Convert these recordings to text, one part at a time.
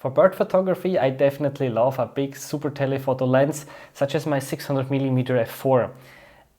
For bird photography, I definitely love a big super telephoto lens, such as my 600mm f4.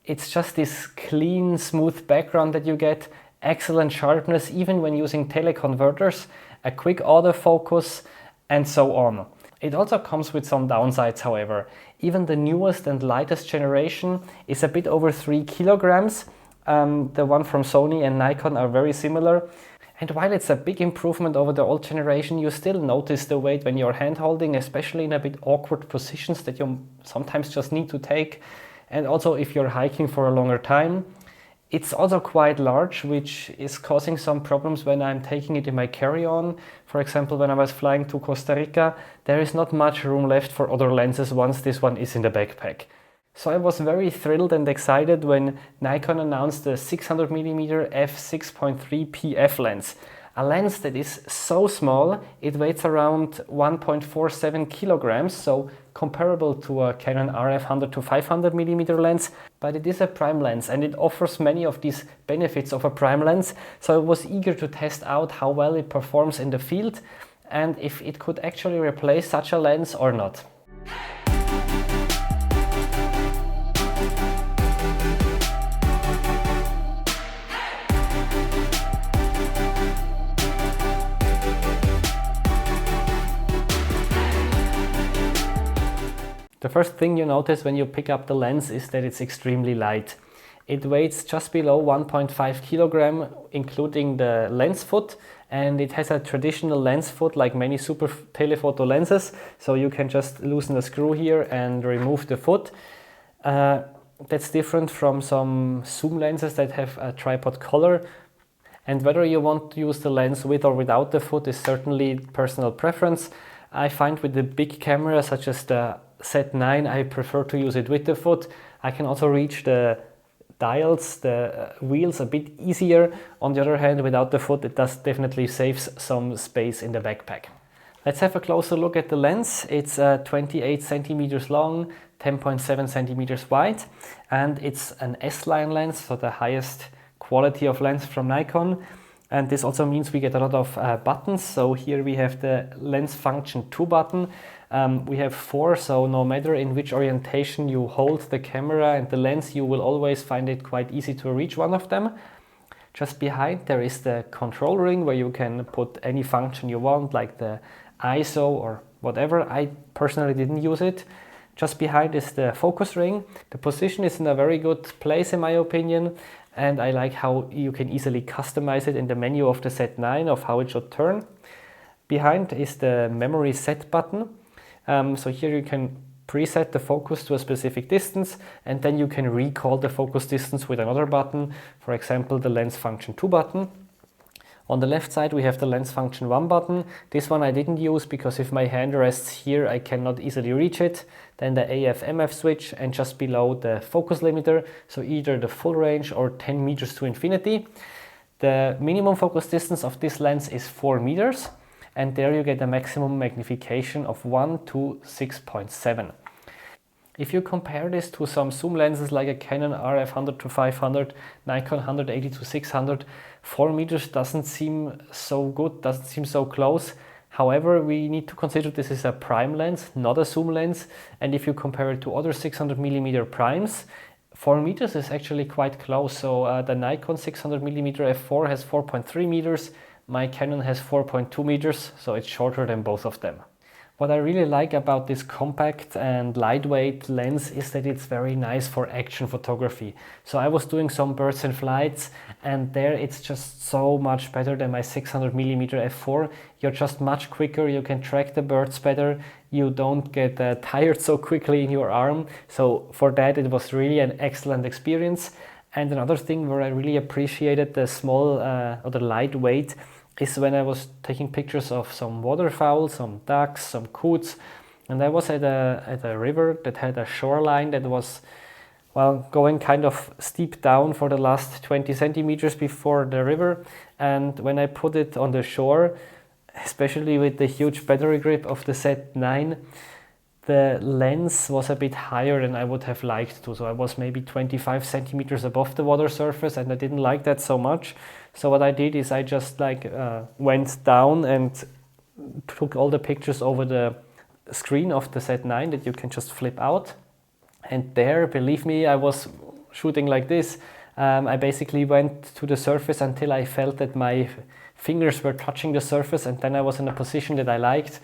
It's just this clean, smooth background that you get, excellent sharpness even when using teleconverters, a quick autofocus, and so on. It also comes with some downsides, however. Even the newest and lightest generation is a bit over 3 kilograms. The one from Sony and Nikon are very similar. And while it's a big improvement over the old generation, you still notice the weight when you're hand-holding, especially in a bit awkward positions that you sometimes just need to take. And also if you're hiking for a longer time. It's also quite large, which is causing some problems when I'm taking it in my carry-on. For example, when I was flying to Costa Rica, there is not much room left for other lenses once this one is in the backpack. So I was very thrilled and excited when Nikon announced the 600mm f6.3 PF lens. A lens that is so small, it weighs around 1.47 kilograms, so comparable to a Canon RF 100 to 500mm lens, but it is a prime lens and it offers many of these benefits of a prime lens, so I was eager to test out how well it performs in the field and if it could actually replace such a lens or not. The first thing you notice when you pick up the lens is that it's extremely light. It weighs just below 1.5 kilogram, including the lens foot, and it has a traditional lens foot like many super telephoto lenses, so you can just loosen the screw here and remove the foot. That's different from some zoom lenses that have a tripod collar, and whether you want to use the lens with or without the foot is certainly personal preference. I find with the big camera such as the Z9, I prefer to use it with the foot. I can also reach the dials, the wheels a bit easier. On the other hand, without the foot, it does definitely saves some space in the backpack. Let's have a closer look at the lens. It's 28 centimeters long, 10.7 centimeters wide, and it's an S-line lens, so the highest quality of lens from Nikon. And this also means we get a lot of buttons. So here we have the lens function 2 button. We have 4, so no matter in which orientation you hold the camera and the lens, you will always find it quite easy to reach one of them. Just behind there is the control ring where you can put any function you want, like the ISO or whatever. I personally didn't use it. Just behind is the focus ring. The position is in a very good place in my opinion, and I like how you can easily customize it in the menu of the Z9 of how it should turn. Behind is the memory set button. So here you can preset the focus to a specific distance, and then you can recall the focus distance with another button, for example the lens function 2 button. On the left side we have the lens function 1 button. This one I didn't use because if my hand rests here I cannot easily reach it. Then the AF/MF switch, and just below the focus limiter, so either the full range or 10 meters to infinity. The minimum focus distance of this lens is 4 meters. And there you get a maximum magnification of 1 to 6.7. If you compare this to some zoom lenses like a Canon RF 100 to 500, Nikon 180 to 600, 4 meters doesn't seem so good, doesn't seem so close. However, we need to consider this is a prime lens, not a zoom lens, and if you compare it to other 600mm primes, 4 meters is actually quite close. So the Nikon 600mm f4 has 4.3 meters, my Canon has 4.2 meters, so it's shorter than both of them. What I really like about this compact and lightweight lens is that it's very nice for action photography. So I was doing some birds and flights, and there it's just so much better than my 600mm f4. You're just much quicker, you can track the birds better, you don't get tired so quickly in your arm. So for that it was really an excellent experience. And another thing where I really appreciated the small or the lightweight is when I was taking pictures of some waterfowl, some ducks, some coots, and I was at a river that had a shoreline that was, well, going kind of steep down for the last 20 centimeters before the river. And when I put it on the shore, especially with the huge battery grip of the Z9, the lens was a bit higher than I would have liked to. So I was maybe 25 centimeters above the water surface, and I didn't like that so much. So what I did is I just went down and took all the pictures over the screen of the Z9 that you can just flip out. And there, believe me, I was shooting like this. I basically went to the surface until I felt that my fingers were touching the surface, and then I was in a position that I liked.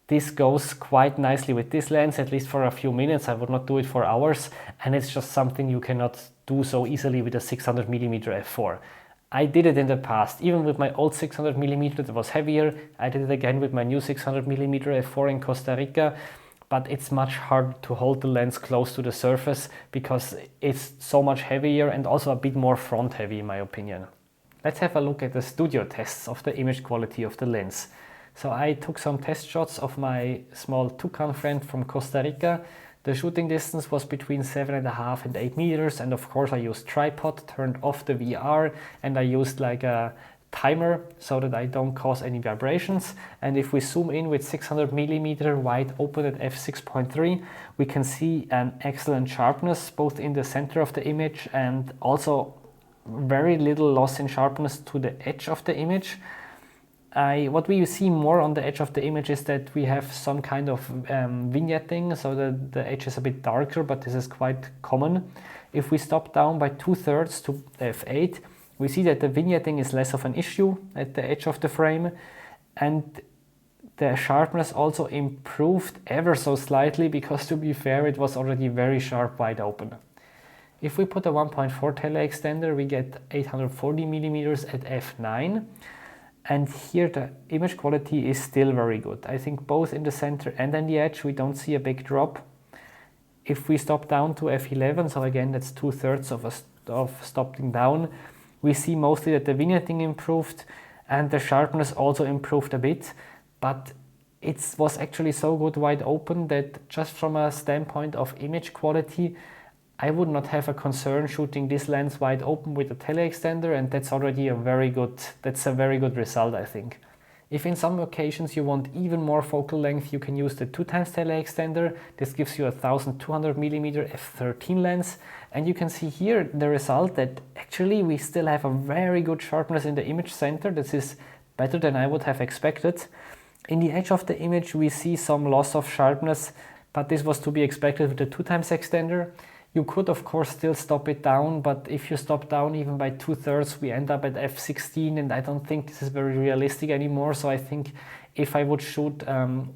This goes quite nicely with this lens, at least for a few minutes. I would not do it for hours, and it's just something you cannot do so easily with a 600mm f4. I did it in the past, even with my old 600mm that was heavier. I did it again with my new 600mm f4 in Costa Rica, but it's much harder to hold the lens close to the surface because it's so much heavier and also a bit more front heavy in my opinion. Let's have a look at the studio tests of the image quality of the lens. So I took some test shots of my small toucan friend from Costa Rica. The shooting distance was between 7.5 and 8 meters, and of course I used tripod, turned off the VR, and I used like a timer so that I don't cause any vibrations. And if we zoom in with 600mm wide open at f6.3, we can see an excellent sharpness both in the center of the image and also very little loss in sharpness to the edge of the image. What we see more on the edge of the image is that we have some kind of vignetting, so that the edge is a bit darker, but this is quite common. If we stop down by 2/3 to f8, we see that the vignetting is less of an issue at the edge of the frame, and the sharpness also improved ever so slightly, because to be fair, it was already very sharp wide open. If we put a 1.4 teleextender, we get 840mm at f9. And here the image quality is still very good. I think both in the center and on the edge we don't see a big drop. If we stop down to f11, so again that's 2/3 of stopping down, we see mostly that the vignetting improved and the sharpness also improved a bit, but it was actually so good wide open that just from a standpoint of image quality, I would not have a concern shooting this lens wide open with a teleextender, and that's already a very good result, I think. If in some occasions you want even more focal length, you can use the 2x teleextender. This gives you a 1200mm f13 lens, and you can see here the result that actually we still have a very good sharpness in the image center. This is better than I would have expected. In the edge of the image we see some loss of sharpness, but this was to be expected with the 2x extender. You could of course still stop it down, but if you stop down even by 2/3, we end up at f16, and I don't think this is very realistic anymore. So I think if I would shoot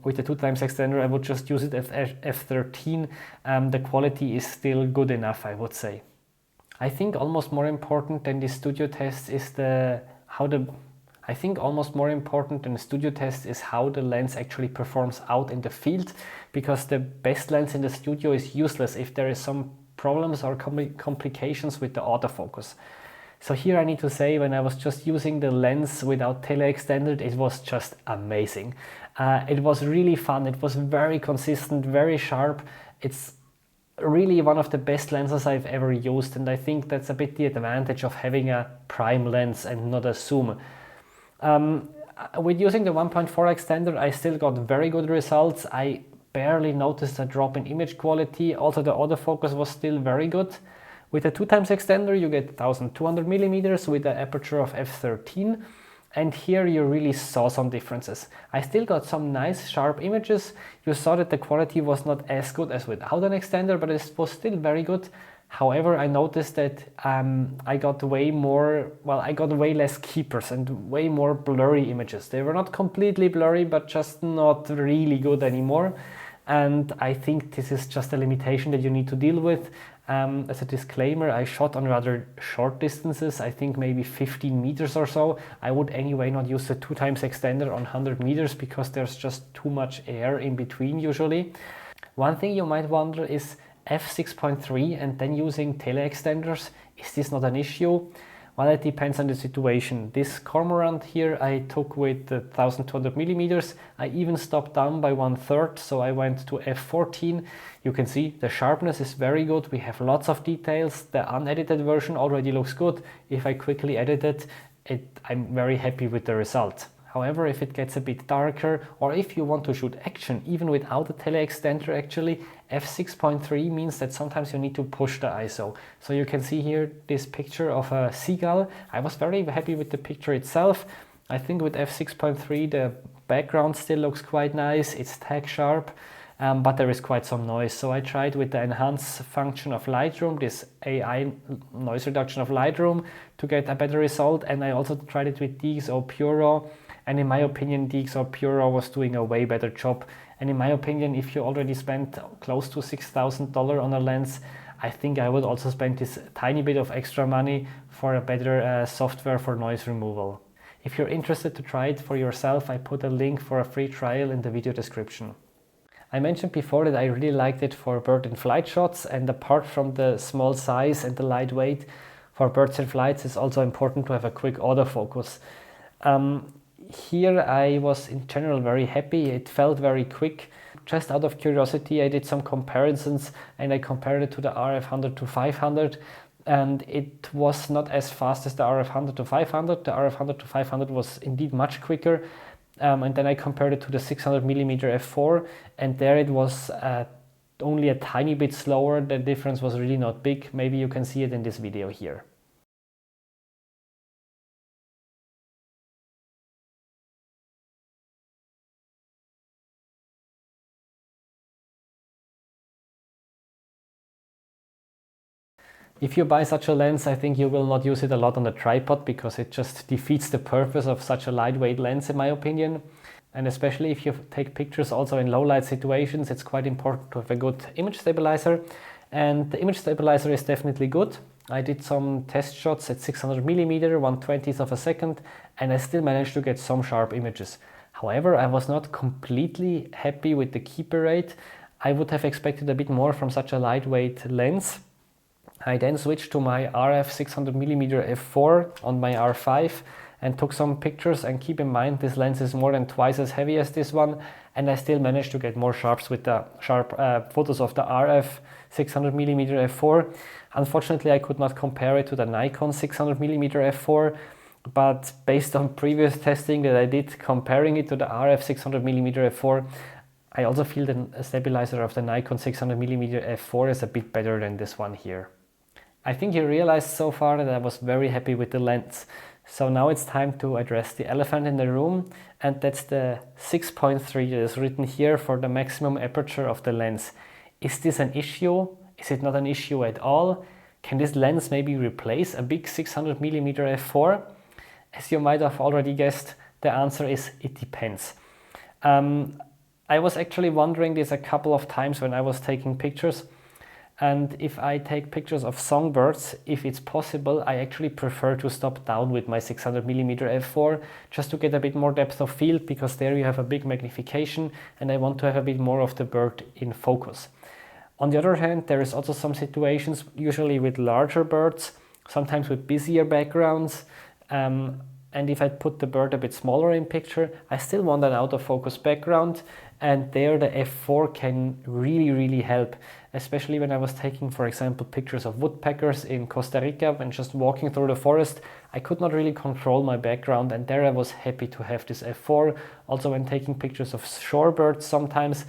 with the 2x extender, I would just use it at f13. The quality is still good enough, I would say. I think almost more important than the studio test is how the lens actually performs out in the field, because the best lens in the studio is useless if there is some problems or complications with the autofocus. So here I need to say, when I was just using the lens without teleextended, it was just amazing. It was really fun. It was very consistent, very sharp. It's really one of the best lenses I've ever used, and I think that's a bit the advantage of having a prime lens and not a zoom. With using the 1.4 extender, I still got very good results. I barely noticed a drop in image quality. Also the autofocus was still very good. With the 2x extender you get 1200mm with an aperture of f13, and here you really saw some differences. I still got some nice sharp images. You saw that the quality was not as good as without an extender, but it was still very good. However, I noticed that I got way less keepers and way more blurry images. They were not completely blurry, but just not really good anymore. And I think this is just a limitation that you need to deal with. As a disclaimer, I shot on rather short distances, I think maybe 15 meters or so. I would anyway not use the 2x extender on 100 meters because there's just too much air in between usually. One thing you might wonder is f6.3 and then using teleextenders, is this not an issue? Well, it depends on the situation. This cormorant here I took with the 1200mm. I even stopped down by 1/3, so I went to f14. You can see the sharpness is very good. We have lots of details. The unedited version already looks good. If I quickly edit it, I'm very happy with the result. However, if it gets a bit darker, or if you want to shoot action even without a teleextender, actually f6.3 means that sometimes you need to push the ISO. So you can see here this picture of a seagull. I was very happy with the picture itself. I think with f6.3 the background still looks quite nice, it's tag sharp, but there is quite some noise. So I tried with the enhance function of Lightroom, this AI noise reduction of Lightroom, to get a better result, and I also tried it with DxO Pure Raw, and in my opinion DxO Pure Raw was doing a way better job. And in my opinion, if you already spent close to $6,000 on a lens, I think I would also spend this tiny bit of extra money for a better software for noise removal. If you're interested to try it for yourself, I put a link for a free trial in the video description. I mentioned before that I really liked it for bird in flight shots, and apart from the small size and the lightweight, for birds in flights it's also important to have a quick autofocus. Here I was in general very happy, it felt very quick. Just out of curiosity I did some comparisons and I compared it to the RF100 to 500, and it was not as fast as the RF100 to 500. The RF100 to 500 was indeed much quicker, and then I compared it to the 600mm f4, and there it was only a tiny bit slower. The difference was really not big. Maybe you can see it in this video here. If you buy such a lens, I think you will not use it a lot on a tripod because it just defeats the purpose of such a lightweight lens in my opinion. And especially if you take pictures also in low light situations, it's quite important to have a good image stabilizer. And the image stabilizer is definitely good. I did some test shots at 600mm, 1/20th of a second, and I still managed to get some sharp images. However, I was not completely happy with the keeper rate. I would have expected a bit more from such a lightweight lens. I then switched to my RF 600mm f4 on my R5 and took some pictures, and keep in mind this lens is more than twice as heavy as this one, and I still managed to get more sharps with the sharp photos of the RF 600mm f4. Unfortunately I could not compare it to the Nikon 600mm f4, but based on previous testing that I did comparing it to the RF 600mm f4, I also feel the stabilizer of the Nikon 600mm f4 is a bit better than this one here. I think you realized so far that I was very happy with the lens. So now it's time to address the elephant in the room, and that's the 6.3 that is written here for the maximum aperture of the lens. Is this an issue? Is it not an issue at all? Can this lens maybe replace a big 600mm f4? As you might have already guessed, the answer is it depends. I was actually wondering this a couple of times when I was taking pictures. And if I take pictures of songbirds, if it's possible, I actually prefer to stop down with my 600mm f4 just to get a bit more depth of field, because there you have a big magnification and I want to have a bit more of the bird in focus. On the other hand, there is also some situations, usually with larger birds, sometimes with busier backgrounds, and if I put the bird a bit smaller in picture, I still want an autofocus background, and there the f4 can really help, especially when I was taking, for example, pictures of woodpeckers in Costa Rica. When just walking through the forest, I could not really control my background, and there I was happy to have this f4. Also when taking pictures of shorebirds sometimes,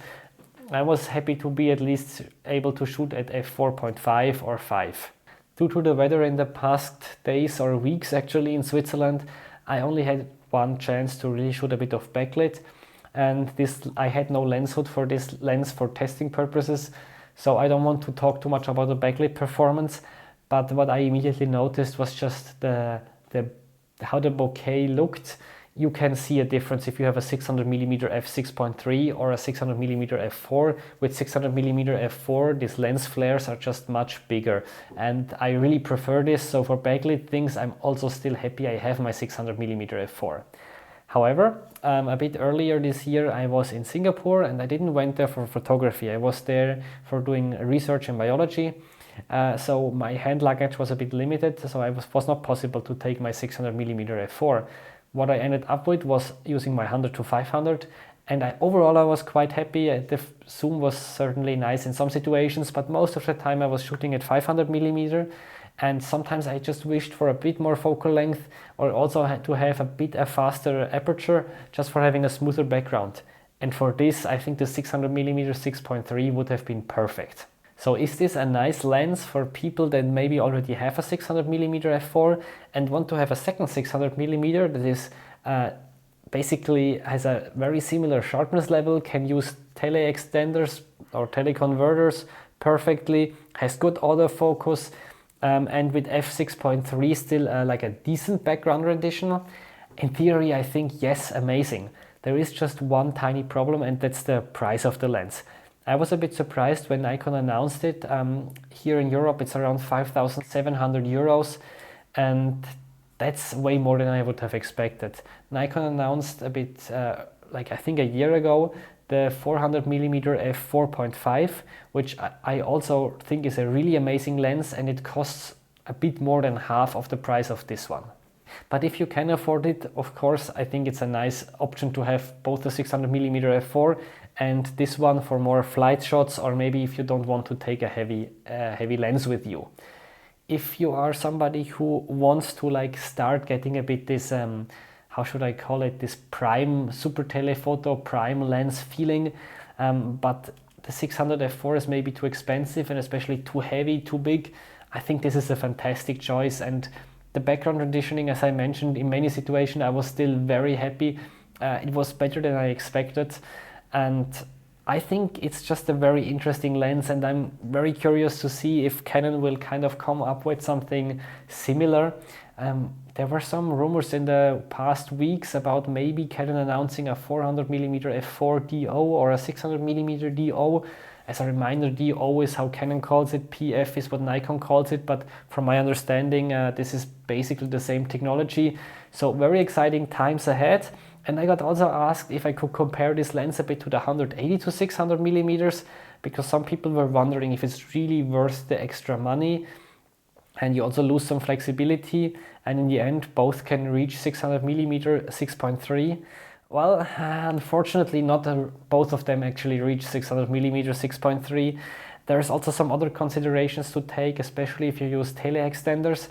I was happy to be at least able to shoot at f4.5 or 5. Due to the weather in the past days or weeks actually in Switzerland, I only had one chance to really shoot a bit of backlit, and I had no lens hood for this lens for testing purposes, so I don't want to talk too much about the backlit performance. But what I immediately noticed was just how the bokeh looked. You can see a difference if you have a 600mm f6.3 or a 600mm f4. With 600mm f4, these lens flares are just much bigger, and I really prefer this. So for backlit things, I'm also still happy I have my 600mm f4. However, a bit earlier this year I was in Singapore, and I didn't went there for photography. I was there for doing research in biology. So my hand luggage was a bit limited, so it was not possible to take my 600mm f4. What I ended up with was using my 100 to 500, and overall I was quite happy. The zoom was certainly nice in some situations, but most of the time I was shooting at 500mm, and sometimes I just wished for a bit more focal length, or also had to have a faster aperture just for having a smoother background. And for this, I think the 600mm 6.3 would have been perfect. So is this a nice lens for people that maybe already have a 600mm f4 and want to have a second 600mm that is basically has a very similar sharpness level, can use tele extenders or teleconverters perfectly, has good autofocus, and with f6.3 still like a decent background rendition. In theory, I think yes, amazing. There is just one tiny problem, and that's the price of the lens. I was a bit surprised when Nikon announced it. Here in Europe it's around 5,700 euros, and that's way more than I would have expected. Nikon announced a bit, like I think a year ago, the 400mm f4.5, which I also think is a really amazing lens, and it costs a bit more than half of the price of this one. But if you can afford it, of course, I think it's a nice option to have both the 600mm f4 and this one for more flight shots, or maybe if you don't want to take a heavy lens with you. If you are somebody who wants to like start getting a bit this, how should I call it, this prime super telephoto prime lens feeling, but the 600 f4 is maybe too expensive and especially too heavy, too big, I think this is a fantastic choice. And the background conditioning, as I mentioned, in many situations I was still very happy. It was better than I expected, and I think it's just a very interesting lens, and I'm very curious to see if Canon will kind of come up with something similar. There were some rumors in the past weeks about maybe Canon announcing a 400mm f4 DO or a 600mm DO. As a reminder, DO is how Canon calls it, PF is what Nikon calls it, but from my understanding this is basically the same technology. So very exciting times ahead. And I got also asked if I could compare this lens a bit to the 180 to 600mm, because some people were wondering if it's really worth the extra money, and you also lose some flexibility, and in the end both can reach 600mm 6.3. Well, unfortunately not both of them actually reach 600mm 6.3. There's also some other considerations to take, especially if you use tele extenders,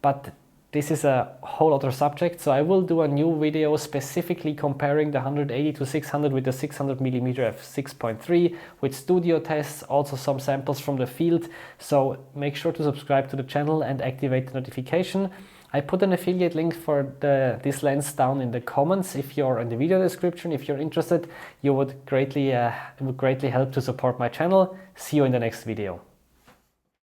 but this is a whole other subject, so I will do a new video specifically comparing the 180 to 600 with the 600mm f6.3 with studio tests, also some samples from the field, so make sure to subscribe to the channel and activate the notification. I put an affiliate link for this lens down in the comments if you're in the video description. If you're interested, it would greatly help to support my channel. See you in the next video.